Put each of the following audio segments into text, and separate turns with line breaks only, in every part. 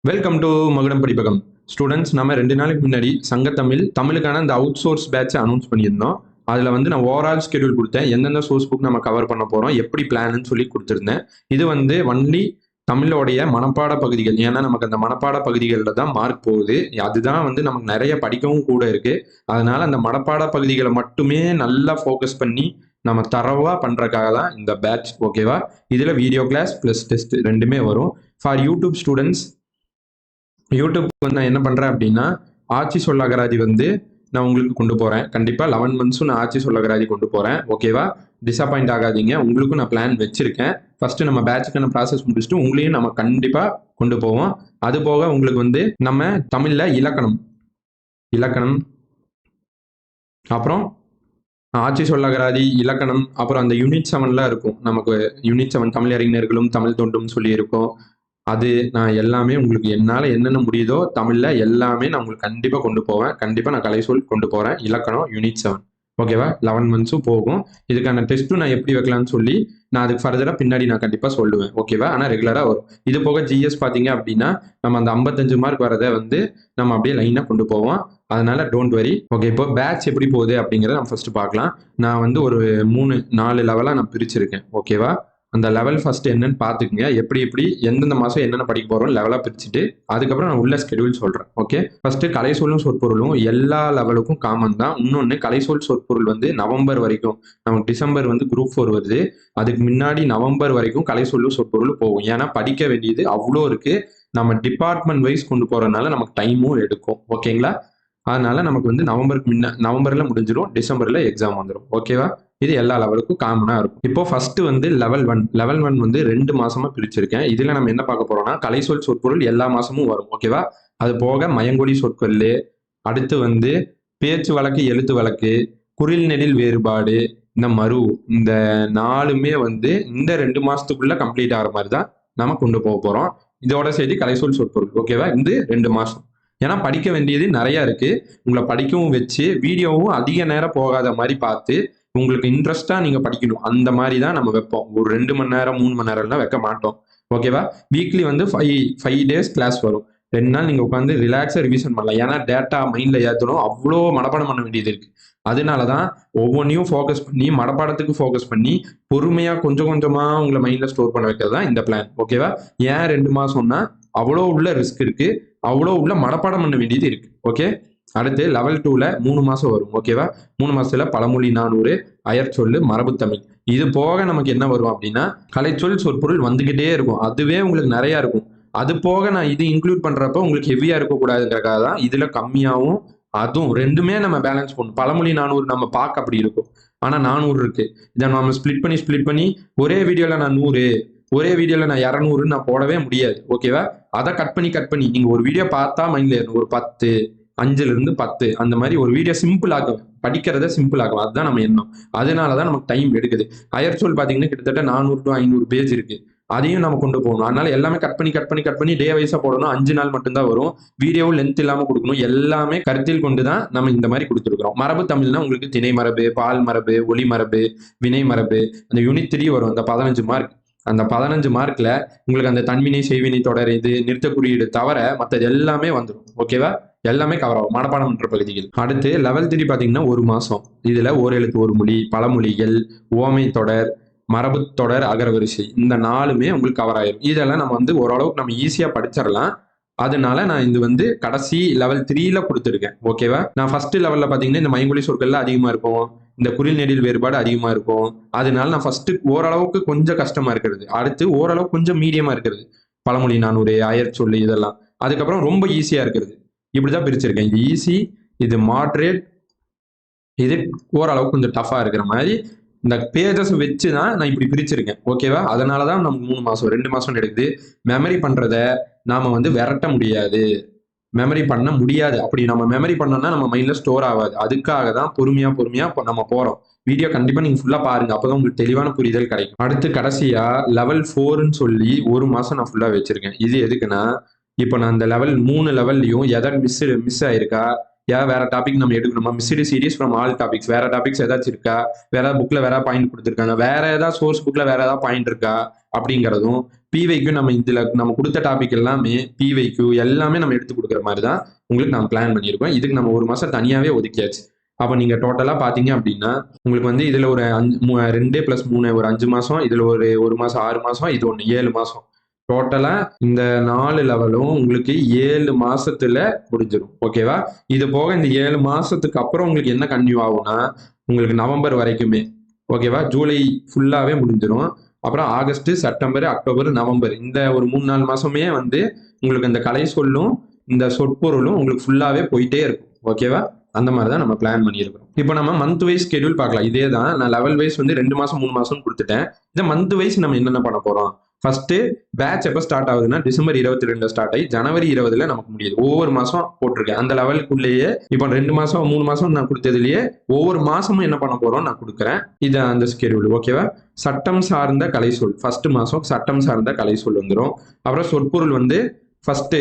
Welcome to மகுடம் படிப்பகம். Students, நம்ம 2 நாளைக்கு முன்னாடி தமிழுக்கான இந்த அவுட் சோர்ஸ் பேட்சை அனௌன்ஸ் பண்ணியிருந்தோம். அதில் வந்து நான் ஓவரால் ஸ்கெடியூல் கொடுத்தேன். எந்தெந்த சோர்ஸ் புக் நம்ம கவர் பண்ண போகிறோம், எப்படி பிளான்னு சொல்லி கொடுத்துருந்தேன். இது வந்து ஒன்லி தமிழோடைய மனப்பாட பகுதிகள். ஏன்னா நமக்கு அந்த மனப்பாட பகுதிகளில் தான் மார்க் போகுது. அதுதான் வந்து நமக்கு நிறைய படிக்கவும் கூட இருக்கு. அதனால அந்த மனப்பாட பகுதிகளை மட்டுமே நல்லா ஃபோக்கஸ் பண்ணி நம்ம தரவா பண்றதுக்காக தான் இந்த பேட்ச். ஓகேவா? இதுல வீடியோ கிளாஸ் பிளஸ் டெஸ்ட் ரெண்டுமே வரும். ஃபார் யூடியூப் ஸ்டூடெண்ட்ஸ், யூடியூப் வந்து நான் என்ன பண்றேன் அப்படின்னா, ஆட்சி சொல் அகராதி வந்து நான் உங்களுக்கு கொண்டு போறேன். கண்டிப்பா 11 மந்த்ஸும் நான் ஆட்சி சொல் அகராதி கொண்டு போறேன். ஓகேவா? டிசப்பாயிண்ட் ஆகாதீங்க. உங்களுக்கும் நான் பிளான் வச்சிருக்கேன். ஃபர்ஸ்ட் நம்ம பேட்சுக்கான ப்ராசஸ் முடிச்சுட்டு உங்களையும் நம்ம கண்டிப்பா கொண்டு போவோம். அது போக உங்களுக்கு வந்து நம்ம தமிழ்ல இலக்கணம் இலக்கணம் அப்புறம் ஆட்சி சொல் அகராதி, இலக்கணம், அப்புறம் அந்த யூனிட் 7ல இருக்கும். நமக்கு யூனிட் 7 தமிழ் அறிஞர்களும் தமிழ் தொண்டும் சொல்லி இருக்கும். அது நான் எல்லாமே உங்களுக்கு என்னால என்னென்ன முடியுதோ தமிழ்ல எல்லாமே நான் உங்களுக்கு கண்டிப்பா கொண்டு போவேன். கண்டிப்பா நான் கலைசொல் கொண்டு போறேன். இலக்கணம் யூனிட் 7. ஓகேவா? 11 மந்த்ஸும் போகும். இதுக்கான டெஸ்ட்டும் நான் எப்படி வைக்கலாம்னு சொல்லி நான் அதுக்கு ஃபர்தரா பின்னாடி நான் கண்டிப்பா சொல்லுவேன். ஓகேவா? ஆனா ரெகுலரா வரும். இது போக ஜிஎஸ் பாத்தீங்க அப்படின்னா நம்ம அந்த 55 மார்க் வரதை வந்து நம்ம அப்படியே லைனா கொண்டு போவோம். அதனால டோன்ட் வரி. ஓகே, இப்போ பேட்ச் எப்படி போகுது அப்படிங்கிறத நம்ம ஃபர்ஸ்ட் பார்க்கலாம். நான் வந்து ஒரு 4 லெவலா நான் பிரிச்சிருக்கேன். ஓகேவா? அந்த லெவல் ஃபர்ஸ்ட் என்னன்னு பார்த்துக்குங்க. எப்படி எந்தெந்த மாதம் என்னென்ன படிக்க போகிறோம் லெவலாக பிரிச்சுட்டு அதுக்கப்புறம் நான் உள்ள ஸ்கெடியூல் சொல்கிறேன். ஓகே, ஃபர்ஸ்ட் கலைசொல்லும் சொற்பொருளும் எல்லா லெவலுக்கும் காமன் தான். இன்னொன்று, கலைசொல் சொற்பொருள் வந்து நவம்பர் வரைக்கும், நமக்கு டிசம்பர் வந்து குரூப் 4 வருது. அதுக்கு முன்னாடி நவம்பர் வரைக்கும் கலைசொல்லும் சொற்பொருள் போகும். ஏன்னா படிக்க வேண்டியது அவ்வளோ இருக்கு. நம்ம டிபார்ட்மெண்ட் வைஸ் கொண்டு போறதுனால நமக்கு டைமும் எடுக்கும். ஓகேங்களா? அதனால நமக்கு வந்து நவம்பர்ல முடிஞ்சிடும், டிசம்பர்ல எக்ஸாம் வந்துடும். ஓகேவா? இது எல்லா லெவலுக்கும் காமனா இருக்கும். இப்போ ஃபர்ஸ்ட் வந்து லெவல் 1 வந்து 2 மாசமா பிரிச்சிருக்கேன். இதுல நம்ம என்ன பார்க்க போறோம்னா, கலைசொல் சொற்பொருள் எல்லா மாசமும் வரும். ஓகேவா? அது போக மயங்கொலி சொற்கள், அடுத்து வந்து பேச்சு வழக்கு, எழுத்து வழக்கு, குறில் நெடில் வேறுபாடு, இந்த மரு, இந்த 4மே வந்து இந்த 2 மாசத்துக்குள்ள கம்ப்ளீட் ஆகிற மாதிரி தான் நம்ம கொண்டு போக போறோம். இதோட சேர்த்து கலைசொல் சொற்பொருள். ஓகேவா? இந்த 2 மாசம். ஏன்னா படிக்க வேண்டியது நிறைய இருக்கு. உங்களை படிக்கவும் வச்சு வீடியோவும் அதிக நேரம் போகாத மாதிரி பார்த்து உங்களுக்கு இன்ட்ரெஸ்டா நீங்க படிக்கணும். அந்த மாதிரி தான் நம்ம வைப்போம். ஒரு 2 மணி நேரம் 3 மணி நேரம்லாம் வைக்க மாட்டோம். ஓகேவா? வீக்லி வந்து 5 டேஸ் கிளாஸ் வரும். 2 நாள் நீங்க உட்காந்து ரிலாக்ஸா ரிவிஷன் பண்ணலாம். ஏன்னா டேட்டா மைண்ட்ல ஏற்றணும், அவ்வளோ மனப்பாடம் பண்ண வேண்டியது இருக்கு. அதனால தான் ஒவ்வொன்றையும் ஃபோக்கஸ் பண்ணி மனப்பாடத்துக்கு ஃபோக்கஸ் பண்ணி பொறுமையா கொஞ்சம் கொஞ்சமா உங்களை மைண்ட்ல ஸ்டோர் பண்ண வைக்கிறது தான் இந்த பிளான். ஓகேவா? ஏன் 2 மாசம்னா அவ்வளோ உள்ள ரிஸ்க் இருக்கு, அவ்வளோ உள்ள மனப்பாடம் பண்ண வேண்டியது இருக்கு. ஓகே, அடுத்து லெவல் 2ல 3 மாசம் வரும். ஓகேவா? 3 மாசத்துல பழமொழி 400, அயற்சொல்லு, மரபு தமிழ். இது போக நமக்கு என்ன வரும் அப்படின்னா, கலைச்சொல் சொற்பொருள் வந்துகிட்டே இருக்கும். அதுவே உங்களுக்கு நிறைய இருக்கும். அது போக நான் இது இன்க்ளூட் பண்றப்ப உங்களுக்கு ஹெவியா இருக்கக்கூடாதுங்கிறக்காக தான் இதுல கம்மியாவும், அதுவும் ரெண்டுமே நம்ம பேலன்ஸ் பண்ணணும். பழமொழி 400 நம்ம பார்க்க அப்படி இருக்கும். ஆனா 400 இருக்கு. இதை நம்ம ஸ்பிளிட் பண்ணி ஒரே வீடியோல நான் 100, ஒரே வீடியோல நான் 200 நான் போடவே முடியாது. ஓகேவா? அதை கட் பண்ணி நீங்க ஒரு வீடியோ பார்த்தா மைண்ட்ல ஏறணும். ஒரு 10, 5ல இருந்து 10 அந்த மாதிரி ஒரு வீடியோ சிம்பிள் ஆகும். படிக்கிறத சிம்பிள் ஆகும். அதுதான் நம்ம எண்ணம். அதனாலதான் நமக்கு டைம் எடுக்குது. அயற்சொல் பாத்தீங்கன்னா கிட்டத்தட்ட 400 to 500 பேஜ் இருக்கு. அதையும் நம்ம கொண்டு போகணும். அதனால எல்லாமே கட் பண்ணி டே வைஸா போடணும். 5 நாள் மட்டும்தான் வரும். வீடியோவும் லென்த் இல்லாம கொடுக்கணும். எல்லாமே கருத்தில் கொண்டுதான் நம்ம இந்த மாதிரி கொடுத்துருக்கோம். மரபு தமிழ்னா உங்களுக்கு திணை மரபு, பால் மரபு, ஒளி மரபு, வினை மரபு, அந்த யூனிட் 3 வரும். அந்த 15 மார்க். அந்த 15 மார்க்ல உங்களுக்கு அந்த தன்வினை, செய்வினை, தொடர், இது நிறுத்த குறியீடு தவிர மற்றது எல்லாமே வந்துடும். ஓகேவா? எல்லாமே கவர் ஆகும் மனப்பாடம் பண்ற பகுதிகள். அடுத்து லெவல் 3 பாத்தீங்கன்னா 1 மாசம். இதுல ஓர் எழுத்து ஒரு மொழி, பழமொழிகள், ஓமை தொடர், மரபு தொடர், அகரவரிசை, இந்த 4மே உங்களுக்கு கவர் ஆயிரும். இதெல்லாம் நம்ம வந்து ஓரளவுக்கு நம்ம ஈஸியா படிச்சிடலாம். அதனால நான் இது வந்து கடைசி லெவல் 3ல கொடுத்துருக்கேன். ஓகேவா? நான் ஃபர்ஸ்ட் லெவல்ல பாத்தீங்கன்னா இந்த மைமொழி சொற்கள்ல அதிகமா இருக்கும், இந்த குறில் நெடில் வேறுபாடு அதிகமா இருக்கும். அதனால நான் ஃபர்ஸ்ட் ஓரளவுக்கு கொஞ்சம் கஷ்டமா இருக்கிறது, அடுத்து ஓரளவுக்கு கொஞ்சம் மீடியமா இருக்கிறது, பழமொழி 400, அயற்சொல்லு, இதெல்லாம். அதுக்கப்புறம் ரொம்ப ஈஸியா இருக்கிறது. இப்படிதான் பிரிச்சிருக்கேன். இது ஈஸி, இது மாட்ரேட், இது ஓரளவுக்கு கொஞ்சம் டஃபா இருக்கிற மாதிரி இந்த பேஜஸ் வச்சு தான் நான் இப்படி பிரிச்சிருக்கேன். ஓகேவா? அதனாலதான் நமக்கு 3 மாசம் 2 மாசம் எடுக்குது. மெமரி பண்றத நாம வந்து விரட்ட முடியாது. மெமரி பண்ண முடியாது. அப்படி நம்ம மெமரி பண்ணோம்னா நம்ம மைண்ட்ல ஸ்டோர் ஆகாது. அதுக்காக தான் பொறுமையா நம்ம போறோம். வீடியோ கண்டிப்பா நீங்க ஃபுல்லா பாருங்க. அப்பதான் உங்களுக்கு தெளிவான புரிதல் கிடைக்கும். அடுத்து கடைசியா லெவல் 4ன்னு சொல்லி 1 மாசம் நான் ஃபுல்லா வச்சிருக்கேன். இது எதுக்குன்னா, இப்போ நான் இந்த லெவல் 3 லெவல்லையும் எதாவது மிஸ் ஆயிருக்கா, வேற டாபிக் நம்ம எடுக்கணுமா, missed series from all topics, வேற டாபிக்ஸ் ஏதாச்சும் இருக்கா, வேற புக்ல வேற பாயிண்ட் கொடுத்துருக்காங்க, வேற ஏதாவது சோர்ஸ் புக்ல வேற ஏதாவது பாயிண்ட் இருக்கா அப்படிங்கிறதும், பிவைக்கு நம்ம இதுல நம்ம கொடுத்த டாபிக் எல்லாமே பிவைக்கு எல்லாமே நம்ம எடுத்து கொடுக்குற மாதிரி தான் உங்களுக்கு நான் பிளான் பண்ணியிருக்கோம். இதுக்கு நம்ம 1 மாசம் தனியாவே ஒதுக்கியாச்சு. அப்போ நீங்க டோட்டலா பாத்தீங்க அப்படின்னா உங்களுக்கு வந்து இதுல ஒரு 2 + 3 ஒரு 5 மாசம், இதுல ஒரு மாசம் 6 மாசம், இது ஒன்று 7 மாசம். டோட்டலா இந்த 4 லெவலும் உங்களுக்கு 7 மாசத்துல முடிஞ்சிடும். ஓகேவா? இது போக இந்த 7 மாசத்துக்கு அப்புறம் உங்களுக்கு என்ன கன்டினியூ ஆகும்னா உங்களுக்கு நவம்பர் வரைக்குமே. ஓகேவா? ஜூலை ஃபுல்லாவே முடிஞ்சிடும். அப்புறம் ஆகஸ்ட், செப்டம்பர், அக்டோபர், நவம்பர் இந்த ஒரு 3-4 மாசமே வந்து உங்களுக்கு இந்த கலை சொல்லும் இந்த சொற்பொருளும் உங்களுக்கு ஃபுல்லாவே போயிட்டே இருக்கும். ஓகேவா? அந்த மாதிரி தான் நம்ம பிளான் பண்ணியிருக்கோம். இப்போ நம்ம மந்த் வைஸ் ஸ்கெடியூல் பார்க்கலாம். இதே தான் நான் லெவல் வைஸ் வந்து 2 மாசம் 3 மாசம் கொடுத்துட்டேன். இந்த மந்த் வைஸ் நம்ம என்னென்ன பண்ண போறோம்? ஃபர்ஸ்ட் பேட்ச் எப்போ ஸ்டார்ட் ஆகுதுன்னா டிசம்பர் 22 ஸ்டார்ட் ஆகி ஜனவரி 20 நமக்கு முடியுது. ஒவ்வொரு மாசம் போட்டிருக்கேன். அந்த லெவலுக்குள்ளேயே இப்போ 2 மாசம் 3 மாசம் நான் கொடுத்ததுலயே ஒவ்வொரு மாசமும் என்ன பண்ண போறோம் நான் கொடுக்குறேன். இது அந்த ஸ்கெடியூல். ஓகேவா? சட்டம் சார்ந்த கலை சொல் ஃபர்ஸ்ட் மாசம் சட்டம் சார்ந்த கலை சொல் வந்துடும். அப்புறம் சொற்பொருள் வந்து ஃபர்ஸ்ட்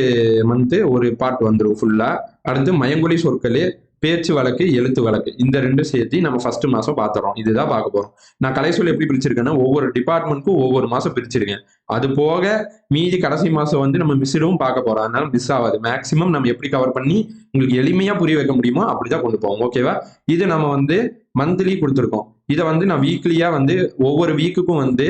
மந்த் ஒரு பார்ட் வந்துடும் ஃபுல்லா. அடுத்து மயங்கொலி சொற்கள், பேச்சு வழக்கு, எழுத்து வழக்கு இந்த 2 சேர்த்து நம்ம ஃபர்ஸ்ட் மாசம் பார்த்துறோம். இதுதான் பார்க்க போறோம். நான் கலை சொல் எப்படி பிரிச்சிருக்கேன்னா ஒவ்வொரு டிபார்ட்மெண்ட்க்கும் ஒவ்வொரு மாசம் பிரிச்சிருக்கேன். அது போக மீதி கடைசி மாசம் வந்து நம்ம மிஸ்டும் பார்க்க போறோம். அதனால மிஸ் ஆகாது. மேக்சிமம் நம்ம எப்படி கவர் பண்ணி உங்களுக்கு எளிமையா புரிய வைக்க முடியுமோ அப்படிதான் கொண்டு போவோம். ஓகேவா? இது நம்ம வந்து மந்த்லி கொடுத்துருக்கோம். இதை வந்து நான் வீக்லியா வந்து ஒவ்வொரு வீக்குக்கும் வந்து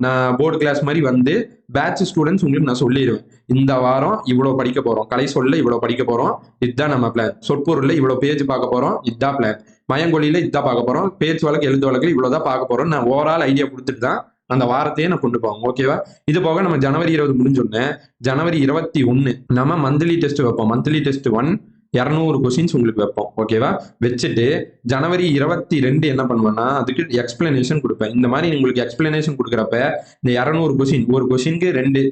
நான் போர்டு கிளாஸ் மாதிரி வந்து பேட்ச் ஸ்டூடெண்ட்ஸ் உங்களுக்கு நான் சொல்லிடுவேன். இந்த வாரம் இவ்வளவு படிக்க போறோம், கலை சொல்ல இவ்வளவு படிக்க போறோம், இதுதான் நம்ம பிளான். சொற்பொருள்ல இவ்வளவு பேஜ் பார்க்க போறோம், இதுதான் பிளான். மயங்கொலியில இதுதான் பார்க்க போறோம், பேச்சு வழக்கு எழுத்து வழக்கு இவ்வளவுதான் பார்க்க போறோம். நான் ஓவரால் ஐடியா கொடுத்துட்டு தான் அந்த வாரத்தையே நான் கொண்டு போவோம். ஓகேவா? இது போக நம்ம ஜனவரி 20 முடிஞ்சோடனே ஜனவரி 21 நம்ம மந்த்லி டெஸ்ட் வைப்போம். மந்த்லி டெஸ்ட் 1 200 கொஸ்டின்ஸ் உங்களுக்கு வைப்போம். ஓகேவா? வச்சுட்டு ஜனவரி 22 என்ன பண்ணுவேன்னா அதுக்கு எக்ஸ்பிளனேஷன் கொடுப்பேன். இந்த மாதிரி உங்களுக்கு எக்ஸ்பிளனேஷன் கொடுக்குறப்ப இந்த 200 கொஸ்டின் ஒரு கொஸ்டினுக்கு 2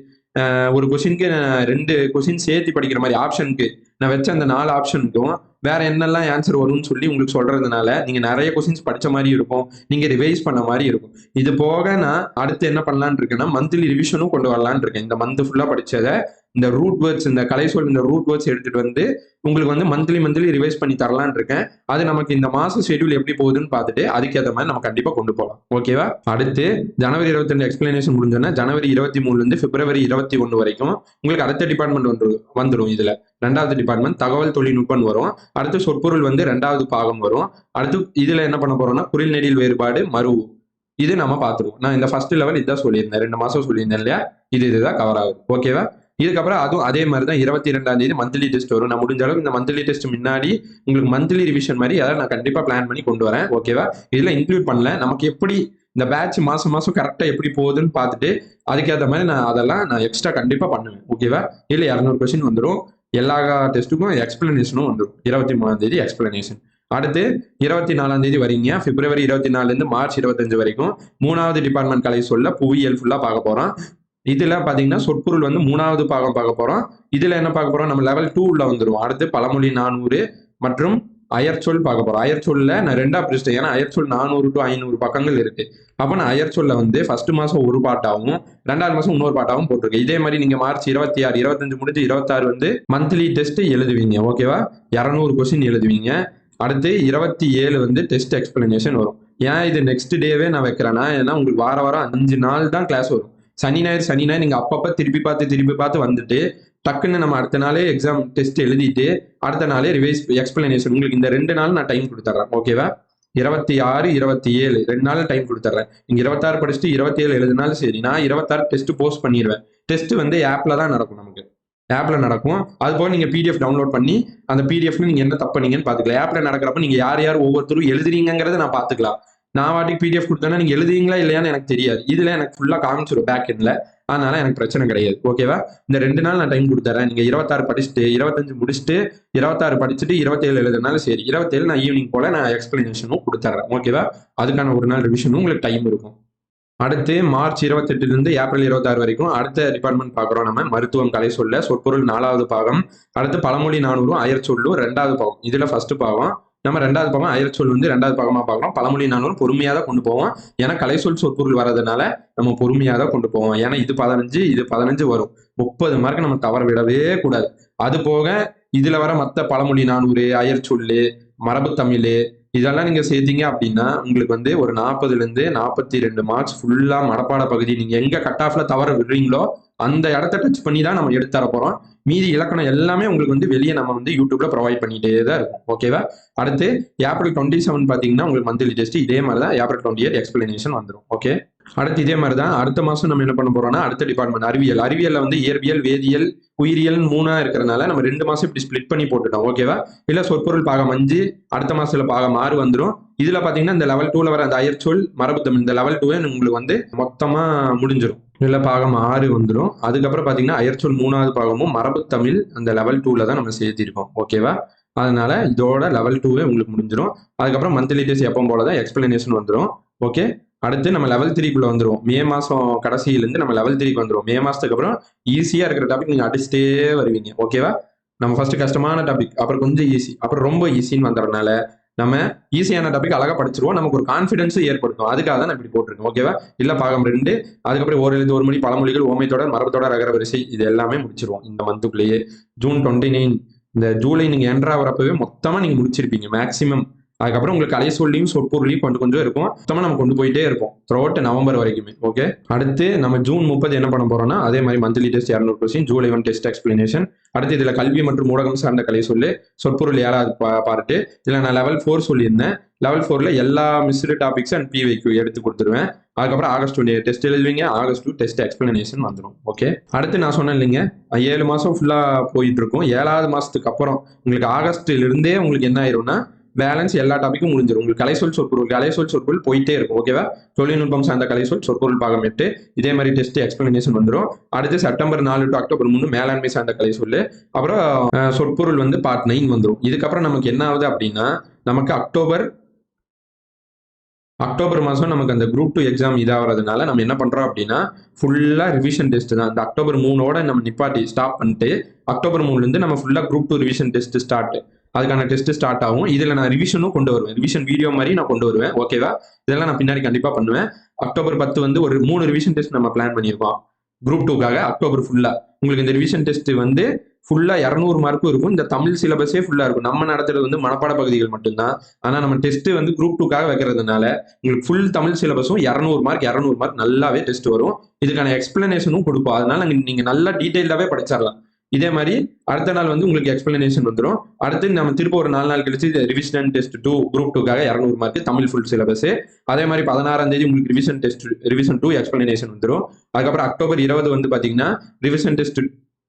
ஒரு கொஸ்டினுக்கு 2 கொஸ்டின் சேர்த்து படிக்கிற மாதிரி ஆப்ஷனுக்கு நான் வச்ச அந்த 4 ஆப்ஷனுக்கும் வேற என்னெல்லாம் ஆன்சர் வரும்னு சொல்லி உங்களுக்கு சொல்றதுனால நீங்க நிறைய கொஸ்டின்ஸ் படிச்ச மாதிரி இருக்கும், நீங்க ரிவைஸ் பண்ண மாதிரி இருக்கும். இது போக நான் அடுத்து என்ன பண்ணலான்னு இருக்கேன்னா மந்த்லி ரிவிஷனும் கொண்டு வரலான்னு இருக்கேன். இந்த மந்த் ஃபுல்லா படிச்சதை இந்த ரூட் வேர்ட்ஸ் இந்த கலை சொல் இந்த ரூட் வேர்ட்ஸ் எடுத்துட்டு வந்து உங்களுக்கு வந்து மந்த்லி ரிவைஸ் பண்ணி தரலான்னு இருக்கேன். அது நமக்கு இந்த மாசம் ஷெட்யூல் எப்படி போகுதுன்னு பார்த்துட்டு அதுக்கேற்ற மாதிரி நம்ம கண்டிப்பா கொண்டு போகலாம். ஓகேவா? அடுத்து ஜனவரி 22 எக்ஸ்பிளனேஷன் முடிஞ்சோன்னா ஜனவரி 23 பிப்ரவரி 21 வரைக்கும் உங்களுக்கு அடுத்த டிபார்ட்மெண்ட் வந்துடும். இதுல 2வது டிபார்ட்மெண்ட் தகவல் தொழில்நுட்பம் வரும். அடுத்து சொற்பொருள் வந்து 2வது பாகம் வரும். அடுத்து இதுல என்ன பண்ண போறோம்னா குரில் நெடில் வேறுபாடு மருவு இது நம்ம பார்த்துருவோம். நான் இந்த ஃபர்ஸ்ட் லெவல் இதான் சொல்லியிருந்தேன், 2 மாசம் சொல்லியிருந்தேன் இல்லையா? இதுதான் கவர் ஆகுது. ஓகேவா? இதுக்கப்புறம் அதுவும் அதே மாதிரி தான் 22 மந்த்லி டெஸ்ட் வரும். நான் முடிஞ்ச அளவுக்கு இந்த மந்த்லி டெஸ்ட் முன்னாடி உங்களுக்கு மந்த்லி ரிவிஷன் மாதிரி அதாவது நான் கண்டிப்பா பிளான் பண்ணி கொண்டு வரேன். ஓகேவா? இதுல இன்க்ளூட் பண்ணல. நமக்கு எப்படி இந்த பேட்ச் மாசம் கரெக்டா எப்படி போகுதுன்னு பார்த்துட்டு அதுக்கேற்ற மாதிரி நான் எக்ஸ்ட்ரா கண்டிப்பா பண்ணுவேன். ஓகேவா? இதுல 200 கொஸ்டின் வந்துடும். எல்லா டெஸ்ட்டுக்கும் எக்ஸ்பிளனேஷனும் வந்துடும். 23 எக்ஸ்பிளனேஷன். அடுத்து 24 வரீங்க. பிப்ரவரி 24 மார்ச் 25 வரைக்கும் 3வது டிபார்ட்மெண்ட் கலை சொல்ல புவியியல் ஃபுல்லா பார்க்க போறோம். இதுல பாத்தீங்கன்னா சொற்பொருள் வந்து 3வது பாகம் பார்க்க போறோம். இதுல என்ன பார்க்க போறோம்? நம்ம லெவல் 2 உள்ள வந்துருவோம். அடுத்து பழமொழி 400 மற்றும் அயற்சொல் பார்க்க போறோம். அயற்சொல்ல நான் 2ஆ பிரிச்சிட்டேன். ஏன்னா அயற்சொல் 400 to 500 பக்கங்கள் இருக்கு. அப்ப நான் அயற்சொல்ல வந்து ஃபர்ஸ்ட் மாசம் ஒரு பாட்டாவும் 2வது மாசம் இன்னொரு பாட்டாவும் போட்டிருக்கேன். இதே மாதிரி நீங்க மார்ச் 26 25 முடிஞ்சு 26 வந்து மந்த்லி டெஸ்ட் எழுதுவீங்க. ஓகேவா? 200 கொஸ்டின் எழுதுவீங்க. அடுத்து 27 வந்து டெஸ்ட் எக்ஸ்பிளனேஷன் வரும். ஏன் இது நெக்ஸ்ட் டேவே நான் வைக்கிறேன்னா ஏன்னா உங்களுக்கு வாரம் 5 நாள் தான் கிளாஸ் வரும். சனி ஞாயிறு நீங்க அப்பப்ப திருப்பி பார்த்து வந்துட்டு டக்குன்னு நம்ம அடுத்த நாளே எக்ஸாம் டெஸ்ட் எழுதிட்டு அடுத்த நாளே ரிவைஸ் எக்ஸ்பிளனேஷன் உங்களுக்கு இந்த 2 நாள் நான் டைம் கொடுத்துட்றேன். ஓகேவா? 26 27 2 நாள் டைம் கொடுத்துட்றேன். நீங்க 26 படிச்சுட்டு 27 எழுதினாலும் சரி, நான் 26 டெஸ்ட் போஸ்ட் பண்ணிடுவேன். டெஸ்ட் வந்து ஆப்ல தான் நடக்கும். நமக்கு ஆப்ல நடக்கும். அது போக நீங்க பிடிஎஃப் டவுன்லோட் பண்ணி அந்த பிடிஎஃப்ல நீங்க என்ன தப்பு பண்ணீங்கன்னு பாத்துக்கலாம். ஆப்ல நடக்கிறப்ப நீங்க யார் ஒவ்வொருத்தரும் எழுதுறீங்கிறத நான் பாத்துக்கலாம். நான் வாட்டிக்கு பிடிஎஃப் கொடுத்தேன்னா நீங்க எழுதுவீங்களா இல்லையான்னு எனக்கு தெரியாது. இதுல எனக்கு ஃபுல்லா காமிச்சிடும் பேக் எண்ட்ல. அதனால எனக்கு பிரச்சனை கிடையாது. ஓகேவா? இந்த 2 நாள் நான் டைம் கொடுத்துறேன். நீங்க 26 படிச்சுட்டு 25 முடிச்சுட்டு 26 படிச்சுட்டு 27 எழுதுனாலும் சரி, 27 நான் ஈவினிங் போல நான் எக்ஸ்பிளனேஷனும் கொடுத்துறேன். ஓகேவா? அதுக்கான ஒரு நாள் ரிவிஷனும் உங்களுக்கு டைம் இருக்கும். அடுத்து மார்ச் 28 ஏப்ரல் 26 வரைக்கும் அடுத்த டிபார்ட்மெண்ட் பார்க்குறோம். நம்ம மருத்துவம் கலை சொல்ல சொற்பொருள் 4வது பாகம். அடுத்து பழமொழி 400 அயற்சொல்லும் 2வது பாகம். இதுல ஃபர்ஸ்ட் பாகம். நம்ம 2வது பாகம் அயற்சொல் வந்து 2வது பாகமா பார்க்கலாம். பழமொழி 400 பொறுமையாக தான் கொண்டு போவோம். ஏன்னா கலை சொல் சொற்பொருள் வர்றதுனால நம்ம பொறுமையாக தான் கொண்டு போவோம். ஏன்னா இது 15 வரும். 30 மார்க் நம்ம தவற விடவே கூடாது. அது போக இதுல வர மத்த பழமொழி 400, அயற்சொல்லு, மரபு தமிழ் இதெல்லாம் நீங்க சேர்த்தீங்க அப்படின்னா உங்களுக்கு வந்து ஒரு 40ல இருந்து 42 மார்க்ஸ் ஃபுல்லா மனப்பாட பகுதி. நீங்க எங்க கட் ஆஃப்ல தவற விடுறீங்களோ அந்த இடத்த டச் பண்ணி தான் நம்ம எடுத்து தர போறோம். மீதி இலக்கணம் எல்லாமே உங்களுக்கு வந்து வெளியே நம்ம வந்து யூடியூப்ல ப்ரொவைட் பண்ணிட்டே தான் இருக்கும். ஓகேவா? அடுத்து ஏப்ரல் 27 பாத்தீங்கன்னா உங்களுக்கு மந்த்லி டெஸ்ட். இதே மாதிரி தான் ஏப்ரல் 28 எக்ஸ்பிளனேஷன் வந்துடும். ஓகே. அடுத்து இதே மாதிரி தான் அடுத்த மாசம் நம்ம என்ன பண்ண போறோம்னா அடுத்த டிபார்ட்மெண்ட் அறிவியல். அறிவியல்ல வந்து இயற்பியல், வேதியியல், உயிரியல் 3ஆ இருக்கிறனால நம்ம 2 மாசம் இப்படி ஸ்பிளிட் பண்ணி போட்டுட்டோம். ஓகேவா? இல்ல சொற்பொருள் பாகம் 5 அடுத்த மாசத்துல பாகம் 6 வந்துடும். இதுல பாத்தீங்கன்னா இந்த லெவல் 2ல வர அந்த அயற்சொல், மரபு தமிழ் இந்த லெவல் 2 உங்களுக்கு வந்து மொத்தமா முடிஞ்சிடும். இதுல பாகம் 6 வந்துடும். அதுக்கப்புறம் பாத்தீங்கன்னா அயற்சொல் 3வது பாகமும் மரபு தமிழ் அந்த லெவல் 2ல தான் நம்ம சேர்த்திருக்கோம். ஓகேவா? அதனால இதோட லெவல் 2 உங்களுக்கு முடிஞ்சிடும். அதுக்கப்புறம் மந்த்லி டெஸ்ட் எப்பவும் போல தான் எக்ஸ்பிளனேஷன் வந்துடும். ஓகே. அடுத்து நம்ம லெவல் 3க்குள்ள வந்துருவோம். மே மாசம் கடைசியிலேருந்து நம்ம லெவல் 3க்கு வந்துருவோம். மே மாசத்துக்கு அப்புறம் ஈஸியா இருக்கிற டாபிக் நீங்க அடிச்சுட்டே வருவீங்க. ஓகேவா? நம்ம ஃபர்ஸ்ட் கஷ்டமான டாபிக், அப்புறம் கொஞ்சம் ஈஸி, அப்புறம் ரொம்ப ஈஸின்னு வந்துறதுனால நம்ம ஈஸியான டாபிக் அழகா படிச்சிருவோம். நமக்கு ஒரு கான்ஃபிடன்ஸும் ஏற்படுத்தும். அதுக்காக தான் நான் இப்படி போட்டிருக்கேன். ஓகேவா? இல்ல பாகம் 2 அதுக்கப்புறம் ஓரெழுத்து, ஒரு மொழி, பழமொழிகள், ஓமைத்தொடர், மரபுத்தொடர், அகர வரிசை இது எல்லாமே முடிச்சிருவோம் இந்த மந்த்துக்குள்ளேயே. ஜூன் 29 இந்த ஜூலை நீங்க என்ட்ரா வரப்பவே மொத்தமா நீங்க முடிச்சிருப்பீங்க மேக்ஸிமம். அதுக்கப்புறம் உங்களுக்கு கலை சொல்லியும் சொற்பொருளையும் கொஞ்சம் கொஞ்சம் இருக்கும். மொத்தமா நம்ம கொண்டு போயிட்டே இருப்போம் த்ரூஅவுட் நவம்பர் வரைக்குமே. ஓகே. அடுத்து நம்ம ஜூன் 30 என்ன பண்ண போறோம்னா அதே மாதிரி monthly test 200 question, July 1 test explanation. அடுத்து இதுல கல்வி மற்றும் ஊடகம் சார்ந்த கலை சொல்லு, சொற்பொருள் 7வது பார்ட்டு. இதுல நான் லெவல் 4 சொல்லியிருந்தேன். லெவல் 4ல எல்லா மிஸ்டு டாபிக்ஸ் அண்ட் பிவைக்யூ எடுத்து கொடுத்துருவேன். அதுக்கப்புறம் ஆகஸ்ட் 2 டெஸ்ட் எழுதுவீங்க. ஆகஸ்ட் 2 டெஸ்ட் எக்ஸ்பிளனேஷன் வந்துடும். ஓகே. அடுத்து நான் சொன்னேன் இல்லைங்க 7 மாசம் ஃபுல்லா போயிட்டு இருக்கும். 7வது மாசத்துக்கு அப்புறம் உங்களுக்கு ஆகஸ்ட்ல இருந்தே உங்களுக்கு என்ன ஆயிரும்னா பேலன்ஸ் எல்லா டாபிக்கும் முடிஞ்சிடும். உங்களுக்கு கலைசொல் சொற்பொருள் போயிட்டே இருக்கும். ஓகேவா? தொழில்நுட்பம் சார்ந்த கலைசொல் சொற்பொருள் பாகம் 8 இதே மாதிரி டெஸ்ட் எக்ஸ்பிளனேஷன் வந்துடும். அடுத்து செப்டம்பர் 4 டு அக்டோபர் 3 மேலாண்மை சார்ந்த கலைசொல், அப்புறம் சொற்பொருள் வந்து பார்ட் 9 வந்துடும். இதுக்கப்புறம் நமக்கு என்ன ஆகுது அப்படின்னா நமக்கு அக்டோபர் மாதம் நமக்கு அந்த குரூப் 2 எக்ஸாம் இதாகிறதுனால நம்ம என்ன பண்ணுறோம் அப்படின்னா ஃபுல்லாக ரிவிஷன் டெஸ்ட் தான். இந்த அக்டோபர் 3ஓட நம்ம நிப்பாட்டி ஸ்டாப் பண்ணிட்டு அக்டோபர் 3லேருந்து நம்ம ஃபுல்லாக குரூப் 2 ரிவிஷன் டெஸ்ட் ஸ்டார்ட். அதுக்கான டெஸ்ட் ஸ்டார்ட் ஆகும். இதில் நான் ரிவிஷனும் கொண்டு வருவேன். ரிவிஷன் வீடியோ மாதிரி நான் கொண்டு வருவேன். ஓகேவா? இதெல்லாம் நான் பின்னாடி கண்டிப்பாக பண்ணுவேன். அக்டோபர் 10 வந்து ஒரு 3 ரிவிஷன் டெஸ்ட் நம்ம பிளான் பண்ணியிருக்கோம் குரூப் 2க்காக. அக்டோபர் ஃபுல்லாக உங்களுக்கு இந்த ரிவிஷன் டெஸ்ட் வந்து ஃபுல்லா 200 மார்க்கும் இருக்கும். இந்த தமிழ் சிலபஸே ஃபுல்லா இருக்கும். நம்ம நடத்துறது வந்து மனப்பாட பகுதிகள் மட்டும்தான். ஆனா நம்ம டெஸ்ட் வந்து குரூப் 2க்காக வைக்கிறதுனால உங்களுக்கு ஃபுல் தமிழ் சிலபஸும் 200 மார்க் நல்லாவே டெஸ்ட் வரும். இதுக்கான எக்ஸ்பிளனேஷனும் கொடுப்போம். அதனால நீங்க நல்லா டீடைல்டாவே படிச்சிடலாம். இதே மாதிரி அடுத்த நாள் வந்து உங்களுக்கு எக்ஸ்பிளனேஷன் வந்துடும். அடுத்து நம்ம திரும்ப ஒரு 4 நாள் கழிச்சு ரிவிஷன் டெஸ்ட் 2 குரூப் 2க்காக 200 மார்க் தமிழ் ஃபுல் சிலபஸ். அதே மாதிரி 16ஆம் தேதி உங்களுக்கு ரிவிஷன் 2 எக்ஸ்பிளனேஷன் வந்துடும். அதுக்கப்புறம் அக்டோபர் 20 வந்து பாத்தீங்கன்னா ரிவிஷன் டெஸ்ட்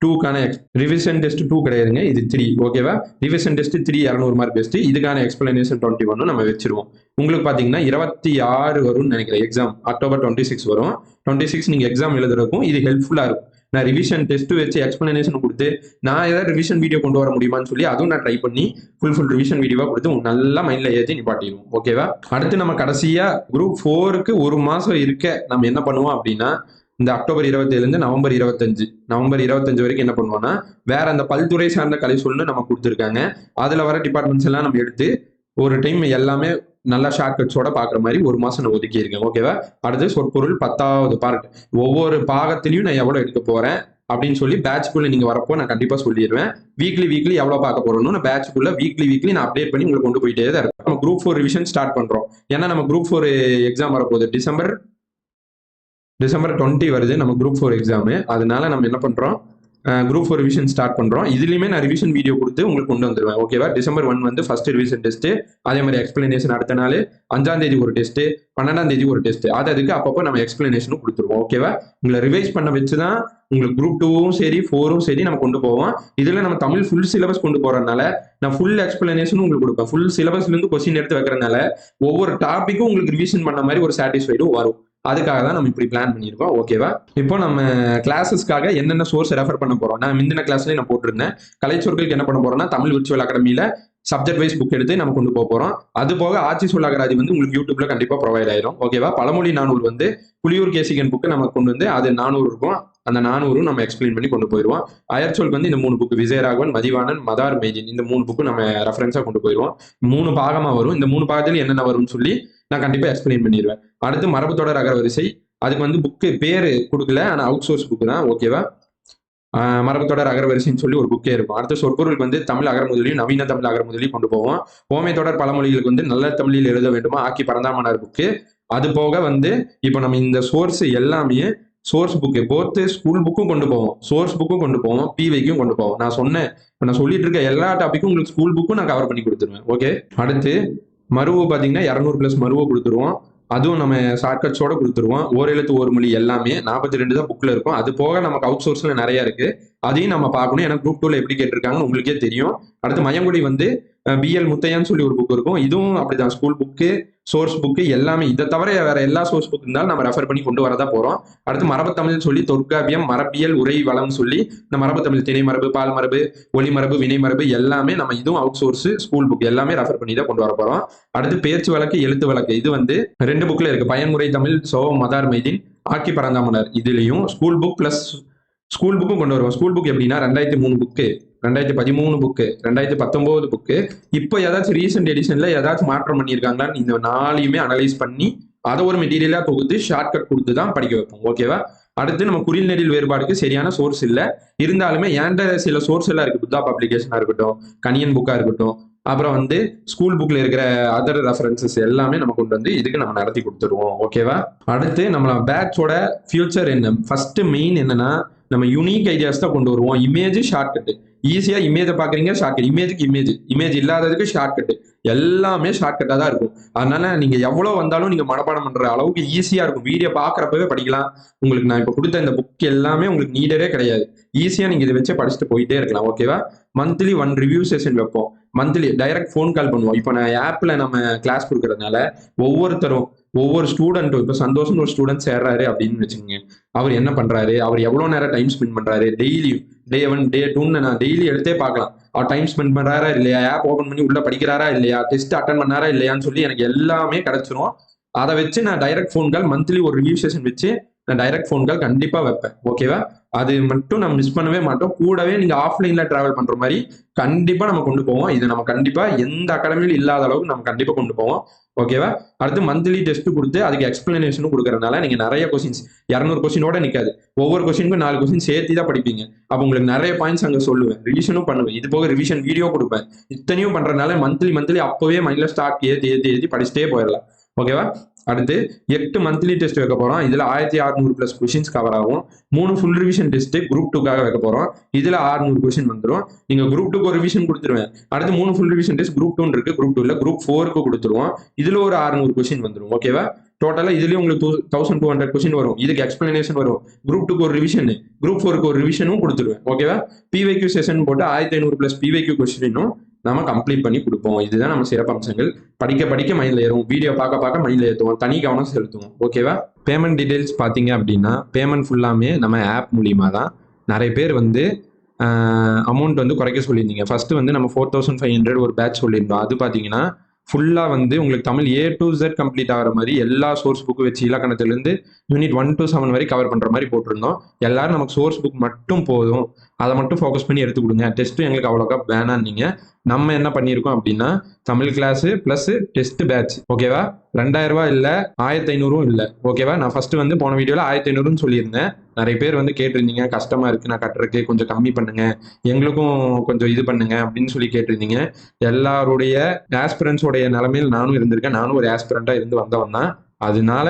2க்கான ரிவிஷன் டெஸ்ட் 2 கிடையாதுங்க, இது 3. ஓகேவா? Revision test 3 200 mark test. இதுக்கான எக்ஸ்பிளனேஷன் 21 நம்ம வச்சிருவோம். உங்களுக்கு பாத்தீங்கன்னா 26 வரும்னு நினைக்கிறேன் எக்ஸாம். அக்டோபர் 26 வரும். 26 நீங்க எக்ஸாம் எழுதுறதுக்கும் இது ஹெல்ப்ஃபுல்லா இருக்கும். நான் ரிவிஷன் டெஸ்ட் வச்சு எக்ஸ்பிளனேஷன் கொடுத்து நான் ஏதாவது ரிவிஷன் வீடியோ கொண்டு வர முடியுமான்னு சொல்லி அதுவும் நான் ட்ரை பண்ணி ஃபுல் ரிவிஷன் வீடியோவா கொடுத்து நல்லா மைண்ட்ல ஏற்றி நிப்பாட்டிடுவோம். ஓகேவா? அடுத்து நம்ம கடைசியா குரூப் 4க்கு ஒரு மாசம் இருக்க நம்ம என்ன பண்ணுவோம் அப்படின்னா இந்த அக்டோபர் 27 நவம்பர் 25 வரைக்கும் என்ன பண்ணுவோம்னா வேற அந்த பல்துறை சார்ந்த கலை சொல்லு நம்ம கொடுத்துருக்காங்க. அதுல வர டிபார்ட்மெண்ட்ஸ் எல்லாம் நம்ம எடுத்து ஒரு டைம் எல்லாமே நல்லா ஷார்ட் கட்ஸோட பாக்குற மாதிரி ஒரு மாசம் நான் ஒதுக்கி இருக்கேன். ஓகேவா? அடுத்து சொற்பொருள் 10வது பார்ட். ஒவ்வொரு பாகத்திலையும் நான் எவ்வளவு எடுக்க போறேன் அப்படின்னு சொல்லி பேட்ச்குள்ள நீங்க வரப்போ நான் கண்டிப்பா சொல்லிடுவேன். வீக்லி எவ்வளவு பார்க்க போறோம்னு நான் பேட்ச்குள்ள வீக்லி நான் அப்டேட் பண்ணி உங்களுக்கு கொண்டு போயிட்டே தான் இருக்கும். நம்ம குரூப் 4 ரிவிஷன் ஸ்டார்ட் பண்றோம். ஏன்னா நம்ம குரூப் 4 எக்ஸாம் வரப்போகுது. டிசம்பர் 20 வருது நம்ம குரூப் 4 எக்ஸாமு. அதனால நம்ம என்ன பண்றோம் குரூப் 4 ரிவிஷன் ஸ்டார்ட் பண்றோம். இதுலயுமே நான் ரிவிஷன் வீடியோ கொடுத்து உங்களுக்கு கொண்டு வந்துருவேன். ஓகேவா? டிசம்பர் 1 வந்து ஃபர்ஸ்ட் ரிவிஷன் டெஸ்ட், அதே மாதிரி எக்ஸ்பிளனேஷன் அடுத்த நாள் 5ஆம் தேதி ஒரு டெஸ்ட், 12ஆம் தேதி ஒரு டெஸ்ட். அதுக்கு அப்பப்போ நம்ம எக்ஸ்பிளனேஷனும் கொடுத்துருவோம். ஓகேவா? உங்களை ரிவைஸ் பண்ண வச்சுதான் உங்களுக்கு குரூப் 2வும் சரி 4ம் சரி நம்ம கொண்டு போவோம். இதுல நம்ம தமிழ் ஃபுல் சிலபஸ் கொண்டு போறதுனால நான் ஃபுல் எக்ஸ்பிளனேஷனும் உங்களுக்கு கொடுப்பேன். ஃபுல் சிலபஸ்ல இருந்து கொஸ்டின் எடுத்து வைக்கிறதுனால ஒவ்வொரு டாபிக்கும் உங்களுக்கு ரிவிஷன் பண்ண மாதிரி ஒரு சாட்டிஸ்ஃபைடும் வரும். அதுக்காக தான் நம்ம இப்படி பிளான் பண்ணியிருக்கோம். ஓகேவா? இப்போ நம்ம கிளாஸஸ்க்காக என்னென்ன சோர்ஸ் ரெஃபர் பண்ண போறோம் நான் முந்தின கிளாஸ்லயே நான் போட்டிருந்தேன். கலைச்சொற்களுக்கு என்ன பண்ண போறோம்னா தமிழ் விர்ச்சுவல் அகாடமியில சப்ஜெக்ட் வைஸ் புக் எடுத்து நம்ம கொண்டு போறோம். அது போக ஆட்சி சொல்லாகராதி வந்து உங்களுக்கு யூடியூப்ல கண்டிப்பா ப்ரொவைட் ஆயிரும். ஓகேவா? பழமொழி 400 வந்து புலியூர் கேசிகன் புக்கு நம்ம கொண்டு வந்து அது 400 இருக்கும். அந்த 400 நம்ம எக்ஸ்பிளைன் பண்ணி கொண்டு போயிடுவோம். அயற்சொல் வந்து இந்த 3 புக்கு விஜயராகவன், மதிவாணன், மதார் மெய்தீன் இந்த 3 புக்கு நம்ம ரெஃபரன்ஸா கொண்டு போயிடுவோம். 3 பாகமா வரும். இந்த 3 பாகத்துல என்னென்ன வரும்னு சொல்லி நான் கண்டிப்பா எக்ஸ்பிளைன் பண்ணிடுவேன். அடுத்து மரபு தொடர் அகர வரிசை. அதுக்கு வந்து புக்கு பேரு கொடுக்கல, ஆனா அவுட் சோர்ஸ் புக்கு தான். ஓகேவா? மரபுத்தொடர் அகரவரிசைன்னு சொல்லி ஒரு புக்கே இருக்கும். அடுத்து சொற்பொருளுக்கு வந்து தமிழ் அகரமுதலியும் நவீன தமிழ் அகரமுதலியும் கொண்டு போவோம். ஓமை தொடர் பழமொழிகளுக்கு வந்து நல்ல தமிழில் எழுத வேண்டுமா ஆக்கி பரந்தாமனார் புக்கு. அது போக வந்து இப்போ நம்ம இந்த சோர்ஸ் எல்லாமே சோர்ஸ் புக்கு போத்து ஸ்கூல் புக்கும் கொண்டு போவோம், சோர்ஸ் புக்கும் கொண்டு போவோம், பிவைக்கும் கொண்டு போவோம். நான் சொன்னேன், இப்போ நான் சொல்லிட்டு இருக்க எல்லா டாபிக்கும் உங்களுக்கு ஸ்கூல் புக்கும் நான் கவர் பண்ணி கொடுத்துருவேன். ஓகே, அடுத்து மருவு பார்த்தீங்கன்னா 200+ மருவை கொடுத்துருவோம். அதுவும் நம்ம ஷார்ட்கட்ஸோட கொடுத்துருவோம். ஓரெழுத்து ஒரு மொழி எல்லாமே 42 தான் புக்கில் இருக்கும். அது போக நமக்கு அவுட் சோர்ஸில் நிறைய இருக்கு, அதையும் நம்ம பார்க்கணும். ஏன்னா குரூப் 2ல எப்படி கேட்டிருக்காங்கன்னு உங்களுக்கே தெரியும். அடுத்து மயங்குடி வந்து பிஎல் முத்தையான்னு சொல்லி ஒரு புக் இருக்கும். இதுவும் அப்படிதான், ஸ்கூல் புக்கு சோர்ஸ் புக்கு எல்லாமே. இதை தவிர வேற எல்லா சோர்ஸ் புக் இருந்தாலும் நம்ம ரெஃபர் பண்ணி கொண்டு வரதா போறோம். அடுத்து மரபுத்தமிழ் சொல்லி தொற்காவியம் மரபியல் உரை வளம் சொல்லி இந்த மரபுத்தமிழ் திணை மரபு பால் மரபு ஒளி மரபு வினை மரபு எல்லாமே நம்ம இதுவும் அவுட் சோர்ஸ் ஸ்கூல் புக் எல்லாமே ரெஃபர் பண்ணி தான் கொண்டு வர போறோம். அடுத்து பேச்சு வழக்கு எழுத்து வழக்கு இது வந்து 2 புக்ல இருக்கு. பயன்முறை தமிழ் சோ மதார் மைதீன் ஆக்கி பரந்தாமனர் இதுலயும் ஸ்கூல் புக் பிளஸ் ஸ்கூல் புக்கும் கொண்டு வருவோம். ஸ்கூல் புக் எப்படின்னா 2003 புக்கு, 2013 புக்கு, 2019 புக்கு. இப்போ ஏதாச்சும் ரீசெண்ட் எடிஷன்ல ஏதாச்சும் மாற்றம் பண்ணியிருக்காங்களான்னு இந்த 4யுமே அனலைஸ் பண்ணி அதை ஒரு மெட்டீரியலா தொகுத்து ஷார்ட்கட் கொடுத்து தான் படிக்க வைப்போம். ஓகேவா? அடுத்து நம்ம குறில் நெடில் வேறுபாடுக்கு சரியான சோர்ஸ் இல்லை, இருந்தாலுமே ஏன்ட சில சோர்ஸ் எல்லாம் இருக்கு. புத்தா பப்ளிகேஷனா இருக்கட்டும், கனியன் புக்கா இருக்கட்டும், அப்புறம் வந்து ஸ்கூல் புக்ல இருக்கிற அதர் ரெஃபரன்சஸ் எல்லாமே நம்ம கொண்டு வந்து இதுக்கு நம்ம நடத்தி கொடுத்துருவோம். ஓகேவா? அடுத்து நம்ம பேட்சோட ஃபியூச்சர் என்ன, ஃபர்ஸ்ட் மெயின் என்னன்னா நம்ம யூனிக் ஐடியாஸ் தான் கொண்டு வருவோம். இமேஜ் ஷார்ட்கட், ஈஸியா இமேஜை பாக்குறீங்க ஷார்ட்கட், இமேஜுக்கு இமேஜ் இல்லாததுக்கு ஷார்ட்கட், எல்லாமே ஷார்ட்கட்டா தான் இருக்கும். அதனால நீங்க எவ்வளவு வந்தாலும் நீங்க மனப்பாடம் பண்ற அளவுக்கு ஈஸியா இருக்கும். வீடியோ பாக்குறப்பவே படிக்கலாம். உங்களுக்கு நான் இப்ப கொடுத்த இந்த புக் எல்லாமே உங்களுக்கு நீடரே கிடையாது. ஈஸியா நீங்க இதை வச்சு படிச்சுட்டு போயிட்டே இருக்கலாம். ஓகேவா? மந்த்லி 1 ரிவ்யூ செஷன் வைப்போம். மந்த்லி டைரக்ட் ஃபோன் கால் பண்ணுவோம். இப்போ நான் ஆப்ல நம்ம கிளாஸ் கொடுக்கறதுனால ஒவ்வொருத்தரும் ஒவ்வொரு ஸ்டூடெண்ட்டும், இப்போ சந்தோஷம் ஒரு ஸ்டூடெண்ட் சேர்றாரு அப்படின்னு வச்சுக்கோங்க, அவர் என்ன பண்றாரு, அவர் எவ்வளவு நேரம் டைம் ஸ்பெண்ட் பண்றாரு, டெய்லி டே 1 டே 2 நான் டெய்லி எடுத்தே பார்க்கலாம். அவர் டைம் ஸ்பெண்ட் பண்றாரா இல்லையா, ஆப் ஓபன் பண்ணி உள்ள படிக்கிறாரா இல்லையா, டெஸ்ட் அட்டன் பண்ணாரா இல்லையான்னு சொல்லி எனக்கு எல்லாமே கிடைச்சிரும். அதை வச்சு நான் டைரக்ட் ஃபோன் கால் மந்த்லி ஒரு ரிவ்யூ செஷன் வச்சு நான் டைரக்ட் ஃபோன் கால் கண்டிப்பா வைப்பேன். ஓகேவா? அது மட்டும் நம்ம மிஸ் பண்ணவே மாட்டோம். கூடவே நீங்க ஆஃப்லைன்ல டிராவல் பண்ற மாதிரி கண்டிப்பா நம்ம கொண்டு போவோம். இது நம்ம கண்டிப்பா எந்த அகாடமியிலும் இல்லாத அளவுக்கு நம்ம கண்டிப்பா கொண்டு போவோம். ஓகேவா? அடுத்து மந்த்லி டெஸ்ட் கொடுத்து அதுக்கு எக்ஸ்பிளனேஷனும் கொடுக்கறதுனால நீங்க நிறைய கொஸ்டின்ஸ் 200 கொஸ்டினோட நிக்காது. ஒவ்வொரு கொஸ்டினுக்கும் 4 கொஸ்டின் சேர்த்து தான் படிப்பீங்க. அப்ப உங்களுக்கு நிறைய பாயிண்ட்ஸ் அங்க சொல்லுவேன், ரிவிஷனும் பண்ணுவேன். இது போக ரிவிஷன் வீடியோ கொடுப்பேன். இத்தனையும் பண்றதுனால மந்த்லி அப்பவே மைண்ட்ல ஸ்டார்ட் ஏத்தி படிச்சுட்டே போயிடலாம். ஓகேவா? அடுத்து 8 மந்த்லி டெஸ்ட் வைக்க போறோம். இதுல 1600+ கொஸ்டின்ஸ் கவர் ஆகும். 3 ஃபுல் ரிவிஷன் டெஸ்ட் குரூப் 2க்காக வைக்க போறோம். இதுல 600 கொஸ்டின் வந்துடும். நீங்க குரூப் 2க்கு ஒரு ரிவிஷன் கொடுத்துருவேன். அடுத்து 3 ஃபுல் ரிவிஷன் டெஸ்ட் குரூப் 2 இருக்கு, குரூப் 2 இல்ல குரூப் 4க்கு கொடுத்துருவோம். இதுல ஒரு 600 கொஸ்டின் வந்துடும். ஓகேவா? டோட்டலா இதுலயும் உங்களுக்கு 1200 கொஸ்டின் வரும். இதுக்கு எக்ஸ்பிளனேஷன் வரும். குரூப் 2க்கு ஒரு ரிவிஷன், குரூப் 4க்கு ஒரு ரிவிஷனும் கொடுத்துருவேன். ஓகேவா? பிவைக்யூ செஷன் போட்டு 1500+ பிவைக்யூ கொஸ்டினும் நம்ம கம்ப்ளீட் பண்ணி கொடுப்போம். இதுதான் நம்ம சிறப்பம்சங்கள். படிக்க படிக்க மைண்ட்ல ஏறும், வீடியோ பார்க்க மைண்ட்ல ஏற்றுவோம், தனி கவனம் செலுத்துவோம். ஓகேவா? பேமெண்ட் டீடைல்ஸ் பார்த்தீங்க அப்படின்னா பேமெண்ட் ஃபுல்லாமே நம்ம ஆப் மூலியமா தான். நிறைய பேர் வந்து அமௌண்ட் வந்து குறைக்க சொல்லியிருந்தீங்க. ஃபர்ஸ்ட் வந்து நம்ம 4500 ஒரு பேட்ச் சொல்லியிருந்தோம். அது பார்த்தீங்கன்னா ஃபுல்லாக வந்து உங்களுக்கு Tamil A to Z complete ஆகிற மாதிரி எல்லா சோர்ஸ் புக்கு வச்சு இலக்கணத்திலேருந்து யூனிட் 1 to 7 வரை கவர் பண்ணுற மாதிரி போட்டிருந்தோம். எல்லாரும் நமக்கு சோர்ஸ் புக் மட்டும் போதும், அதை மட்டும் ஃபோக்கஸ் பண்ணி எடுத்து கொடுங்க, டெஸ்ட்டும் எங்களுக்கு அவ்வளோக்கா வேணான்னீங்க. நம்ம என்ன பண்ணியிருக்கோம் அப்படின்னா Tamil class plus test batch. ஓகேவா? 2000 ரூபா இல்லை, 1500 இல்லை. ஓகேவா? நான் ஃபர்ஸ்ட் வந்து போன வீடியோவில் 1500 சொல்லியிருந்தேன். நிறைய பேர் வந்து கேட்டிருந்தீங்க, கஷ்டமா இருக்கு நான் கட்டுறதுக்கு, கொஞ்சம் கம்மி பண்ணுங்க, எங்களுக்கும் கொஞ்சம் இது பண்ணுங்க அப்படின்னு சொல்லி கேட்டிருந்தீங்க. எல்லாருடைய ஆஸ்பிரன்ஸோடைய நிலைமையில் நானும் இருந்திருக்கேன். நானும் ஒரு ஆஸ்பிரண்டா இருந்து வந்தவன் தான். அதனால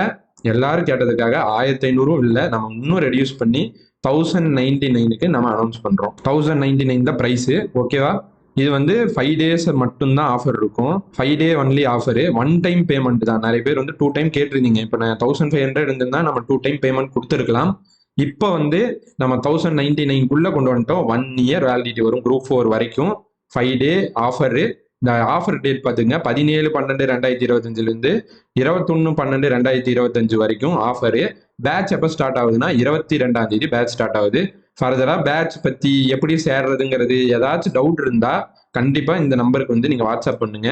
எல்லாரும் கேட்டதுக்காக 1500 இல்லை, நம்ம இன்னும் ரெடியூஸ் பண்ணி 1099க்கு நம்ம அனௌன்ஸ் பண்றோம். 1099 தான் பிரைஸ். ஓகேவா? இது வந்து 5 days மட்டும்தான் ஆஃபர் இருக்கும். 5 day only offer. 1 time payment தான். நிறைய பேர் வந்து 2 டைம் கேட்டிருந்தீங்க. இப்போ நான் 1500 இருந்திருந்தா நம்ம 2 டைம் பேமெண்ட் கொடுத்துருக்கலாம். இப்போ வந்து நம்ம 1099க்குள்ள கொண்டு வந்துட்டோம். 1 year வேலிடிட்டி வரும் குரூப் 4 வரைக்கும். 5 day ஆஃபரு. இந்த ஆஃபர் டேட் பார்த்துங்க 17/12/2025 21/12/2025 வரைக்கும் ஆஃபரு. பேட்ச் எப்போ ஸ்டார்ட் ஆகுதுன்னா 22ஆம் தேதி பேட்ச் ஸ்டார்ட் ஆகுது. ஃபர்தரா பேட்ச் பத்தி எப்படி சேர்றதுங்கிறது ஏதாச்சும் டவுட் இருந்தா கண்டிப்பா இந்த நம்பருக்கு வந்து நீங்க வாட்ஸ்அப் பண்ணுங்க.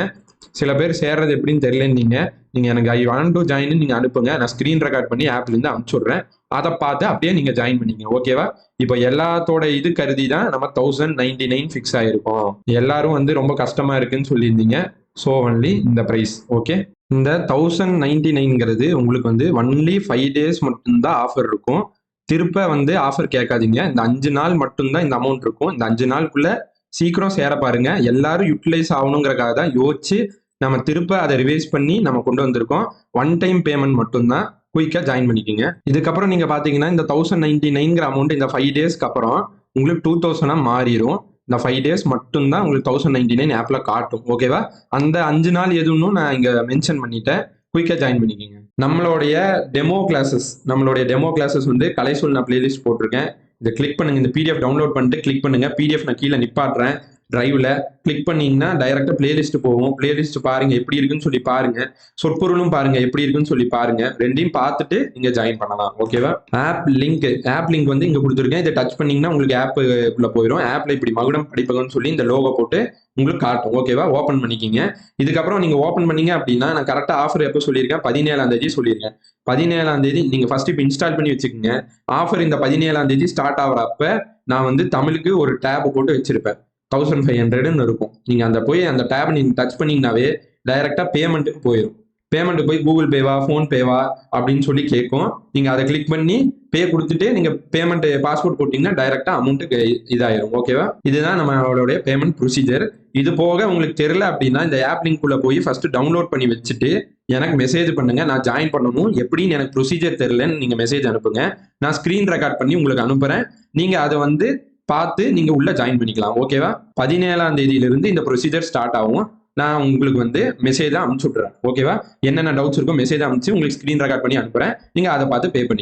சில பேர் சேர்றது எப்படின்னு தெரியலன்னீங்க, நீங்க எனக்கு ஐ வாண்ட் டு ஜாயின் நீங்க அனுப்புங்க, நான் ஸ்கிரீன் ரெக்கார்ட் பண்ணி ஆப்ல இருந்து அனுப்பிச்சுடுறேன். அதை பார்த்து அப்படியே நீங்க ஜாயின் பண்ணிங்க. ஓகேவா? இப்போ எல்லாத்தோட இது கருதி தான் நம்ம 1099 ஃபிக்ஸ் ஆயிருக்கோம். எல்லாரும் வந்து ரொம்ப கஷ்டமா இருக்குன்னு சொல்லியிருந்தீங்க. ஸோ ஒன்லி இந்த ப்ரைஸ். ஓகே, இந்த 1099ங்கிறது உங்களுக்கு வந்து ஒன்லி 5 days மட்டும்தான் ஆஃபர் இருக்கும். திருப்ப வந்து ஆஃபர் கேட்காதீங்க. இந்த 5 நாள் மட்டும்தான் இந்த அமௌண்ட் இருக்கும். இந்த 5 நாளுக்குள்ள சீக்கிரம் சேர பாருங்க. எல்லாரும் யுட்டிலைஸ் ஆகணுங்கிறதுக்காக தான் யோசிச்சு நம்ம திருப்ப அதை ரிவைஸ் பண்ணி நம்ம கொண்டு வந்திருக்கோம். ஒன் டைம் பேமெண்ட் மட்டும்தான். குயிக்கா ஜாயின் பண்ணிக்கோங்க. இதுக்கப்புறம் நீங்க பாத்தீங்கன்னா இந்த 1099ங்கிற அமௌண்ட் இந்த 5 டேஸ்க்கு அப்புறம் உங்களுக்கு 2000 மாறிடும். இந்த 5 டேஸ் மட்டும்தான் உங்களுக்கு 1099 ஆப்ல காட்டும். ஓகேவா? அந்த 5 நாள் எதுவும் நான் இங்க மென்ஷன் பண்ணிட்டேன். குயிக்கா ஜாயின் பண்ணிக்கோங்க. நம்மளுடைய டெமோ கிளாஸஸ் வந்து கலைசொல் நான் பிளேலிஸ்ட் போட்டிருக்கேன். இதை கிளிக் பண்ணுங்க. இந்த பிடிஎஃப் டவுன்லோட் பண்ணிட்டு கிளிக் பண்ணுங்க. பிடிஎஃப் நான் கீழே நிப்பாட்டுறேன் டிரைவ்ல. கிளிக் பண்ணீங்கன்னா டைரக்டா பிளேலிஸ்ட் போகும். பிளேலிஸ்ட் பாருங்க எப்படி இருக்குன்னு சொல்லி பாருங்க. சொற்பொருளும் பாருங்க எப்படி இருக்குன்னு சொல்லி பாருங்க. ரெண்டையும் பார்த்துட்டு நீங்க ஜாயின் பண்ணலாம். ஓகேவா? ஆப் லிங்க் வந்து இங்க கொடுத்துருக்கேன். இதை டச் பண்ணீங்கன்னா உங்களுக்கு ஆப் உள்ள போயிடும். ஆப்ல இப்படி மகுடம் படிப்பகம்னு சொல்லி இந்த லோகோ போட்டு உங்களுக்கு காட்டும். ஓகேவா? ஓப்பன் பண்ணிக்கிங்க. இதுக்கப்புறம் நீங்க ஓப்பன் பண்ணீங்க அப்படின்னா நான் கரெக்டா ஆஃபர் எப்போ சொல்லியிருக்கேன்? 17ஆம் தேதி சொல்லியிருக்கேன். 17ஆம் தேதி நீங்க ஃபர்ஸ்ட் இப்போ இன்ஸ்டால் பண்ணி வச்சுக்கோங்க. ஆஃபர் இந்த 17ஆம் தேதி ஸ்டார்ட் ஆகிறப்ப நான் வந்து தமிழுக்கு ஒரு டேப் போட்டு வச்சிருப்பேன். 1500ன்னு இருக்கும். நீங்க அந்த டேப் நீங்க டச் பண்ணீங்கன்னாவே டைரக்டா பேமெண்ட்டுக்கு போயிடும். பேமெண்ட் போய் கூகுள் பேவா ஃபோன் பேவா அப்படின்னு சொல்லி கேட்கும். நீங்க அதை கிளிக் பண்ணி பே கொடுத்துட்டு நீங்க பேமெண்ட் பாஸ்போர்ட் போட்டீங்கன்னா டைரக்டா அமௌண்ட் இதாயிரும். ஓகேவா? இதுதான் நம்மளோட பேமெண்ட் ப்ரொசீஜர். இது போக உங்களுக்கு தெரியல அப்படின்னா இந்த ஆப் லிங்க் உள்ள போய் ஃபர்ஸ்ட் டவுன்லோட் பண்ணி வச்சுட்டு எனக்கு மெசேஜ் பண்ணுங்க. நான் ஜாயின் பண்ணணும் எப்படின்னு எனக்கு ப்ரொசீஜர் தெரியலன்னு நீங்க மெசேஜ் அனுப்புங்க. நான் ஸ்கிரீன் ரெக்கார்ட் பண்ணி உங்களுக்கு அனுப்புறேன். நீங்க அதை வந்து பார்த்து நீங்க உள்ள ஜாயின் பண்ணிக்கலாம். ஓகேவா? 17ஆம் தேதியிலிருந்து இந்த ப்ரொசீஜர் ஸ்டார்ட் ஆகும். நான் உங்களுக்கு வந்து மெசேஜா அனுப்பிச்சு விட்றேன். ஓகேவா? என்னென்ன டவுட்ஸ் இருக்கோ மெசேஜ் அனுப்பிச்சு உங்களுக்கு ஸ்கிரீன் ரெக்கார்ட் பண்ணி அனுப்புறேன். நீங்க அதை பார்த்து பே பண்ணி